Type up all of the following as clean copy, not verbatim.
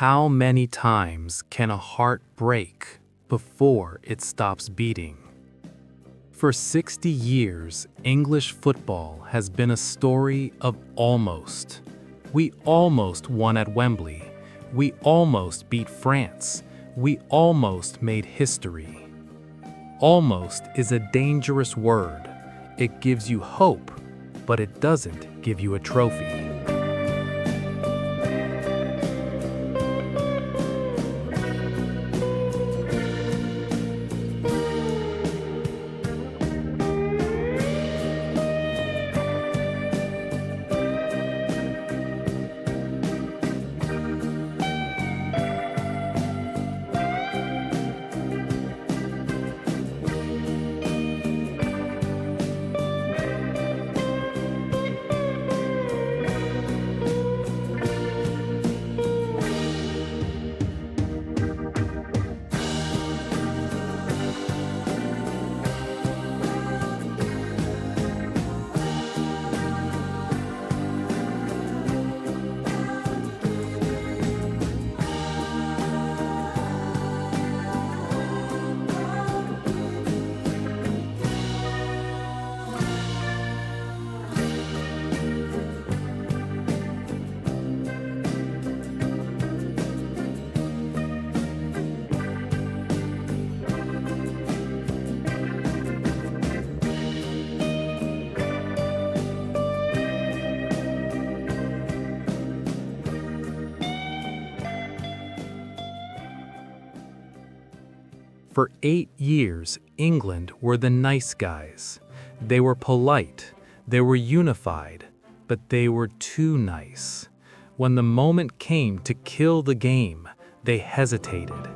How many times can a heart break before it stops beating? For 60 years, English football has been a story of almost. We almost won at Wembley. We almost beat France. We almost made history. Almost is a dangerous word. It gives you hope, but it doesn't give you a trophy. For 8 years, England were the nice guys. They were polite, they were unified, but they were too nice. When the moment came to kill the game, they hesitated.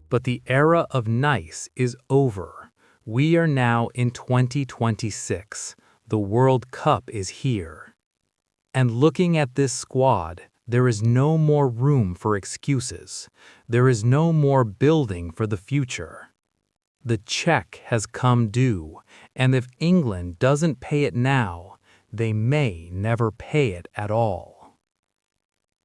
But the era of nice is over. We are now in 2026. The World Cup is here. And looking at this squad, there is no more room for excuses. There is no more building for the future. The check has come due, and if England doesn't pay it now, they may never pay it at all.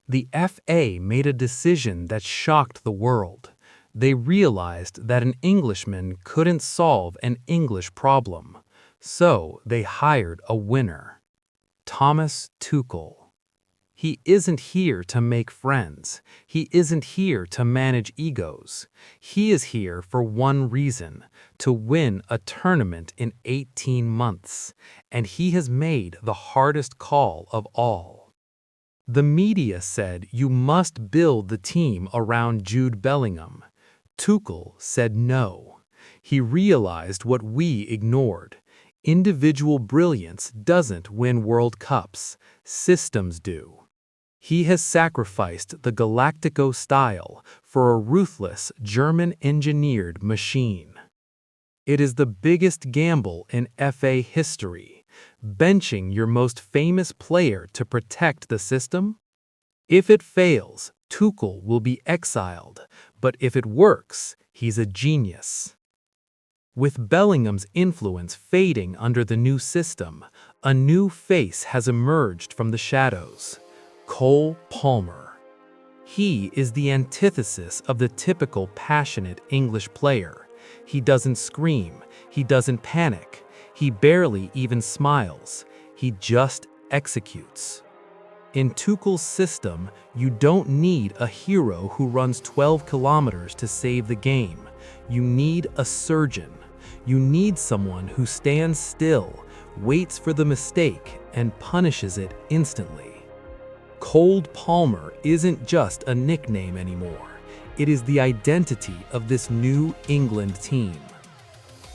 The FA made a decision that shocked the world. They realized that an Englishman couldn't solve an English problem, so they hired a winner, Thomas Tuchel. He isn't here to make friends. He isn't here to manage egos. He is here for one reason, to win a tournament in 18 months, and he has made the hardest call of all. The media said you must build the team around Jude Bellingham. Tuchel said no. He realized what we ignored. Individual brilliance doesn't win World Cups. Systems do. He has sacrificed the Galactico style for a ruthless German-engineered machine. It is the biggest gamble in FA history, benching your most famous player to protect the system. If it fails, Tuchel will be exiled, but if it works, he's a genius. With Bellingham's influence fading under the new system, a new face has emerged from the shadows: Cole Palmer. He is the antithesis of the typical passionate English player. He doesn't scream, he doesn't panic, he barely even smiles, he just executes. In Tuchel's system, you don't need a hero who runs 12 kilometers to save the game. You need a surgeon. You need someone who stands still, waits for the mistake, and punishes it instantly. Cole Palmer isn't just a nickname anymore. It is the identity of this new England team.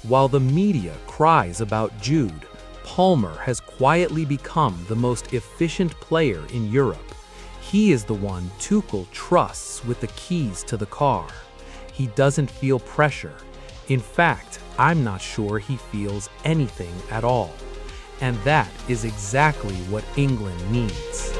While the media cries about Jude, Palmer has quietly become the most efficient player in Europe. He is the one Tuchel trusts with the keys to the car. He doesn't feel pressure. In fact, I'm not sure he feels anything at all. And that is exactly what England needs.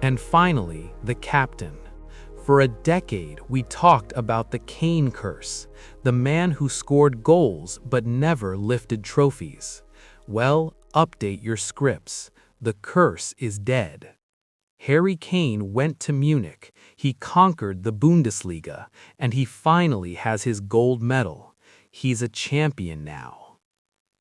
And finally, the captain. For a decade, we talked about the Kane curse, the man who scored goals but never lifted trophies. Well, update your scripts. The curse is dead. Harry Kane went to Munich, he conquered the Bundesliga, and he finally has his gold medal. He's a champion now.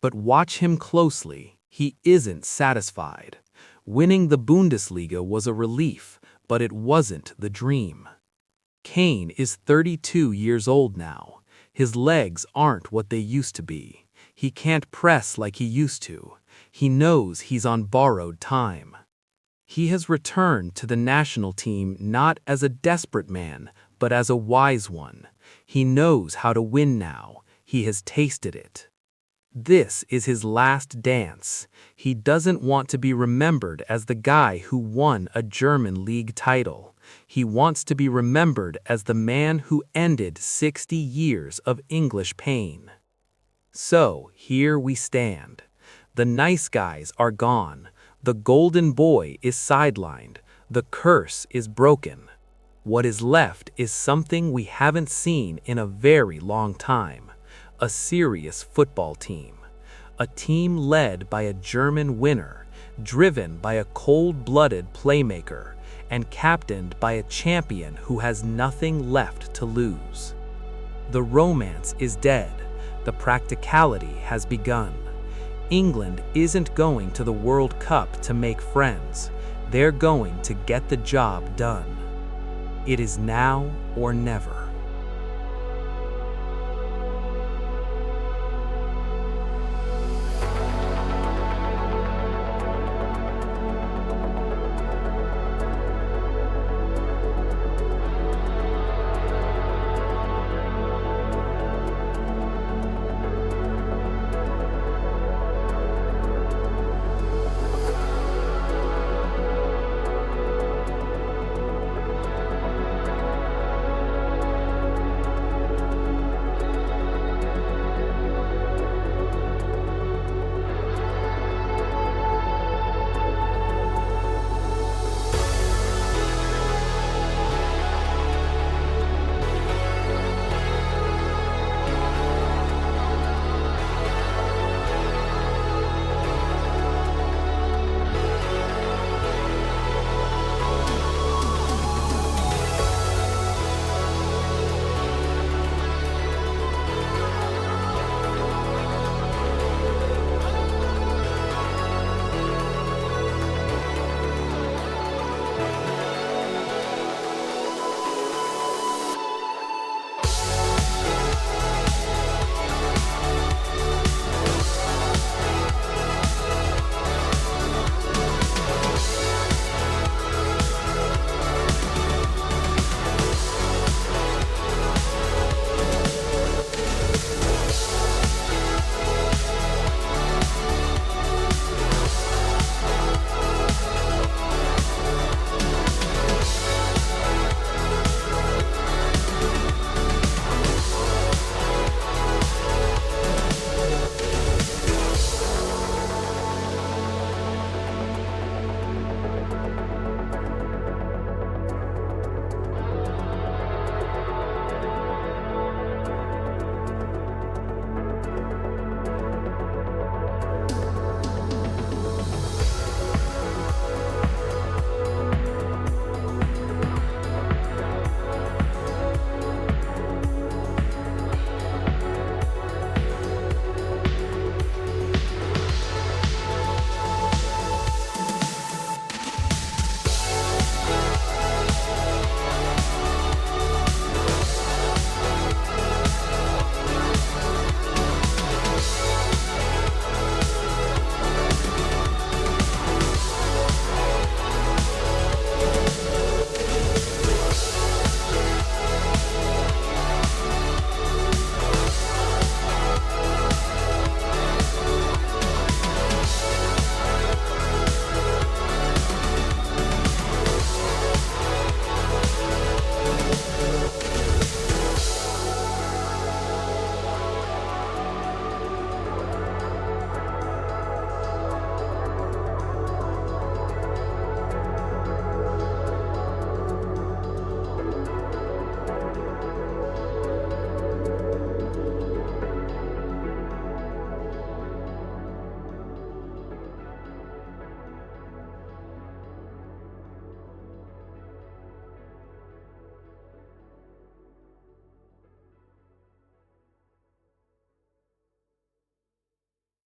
But watch him closely, he isn't satisfied. Winning the Bundesliga was a relief, but it wasn't the dream. Kane is 32 years old now. His legs aren't what they used to be. He can't press like he used to. He knows he's on borrowed time. He has returned to the national team not as a desperate man, but as a wise one. He knows how to win now. He has tasted it. This is his last dance. He doesn't want to be remembered as the guy who won a German league title. He wants to be remembered as the man who ended 60 years of English pain. So, here we stand. The nice guys are gone. The golden boy is sidelined. The curse is broken. What is left is something we haven't seen in a very long time. A serious football team. A team led by a German winner, driven by a cold-blooded playmaker, and captained by a champion who has nothing left to lose. The romance is dead. The practicality has begun. England isn't going to the World Cup to make friends. They're going to get the job done. It is now or never.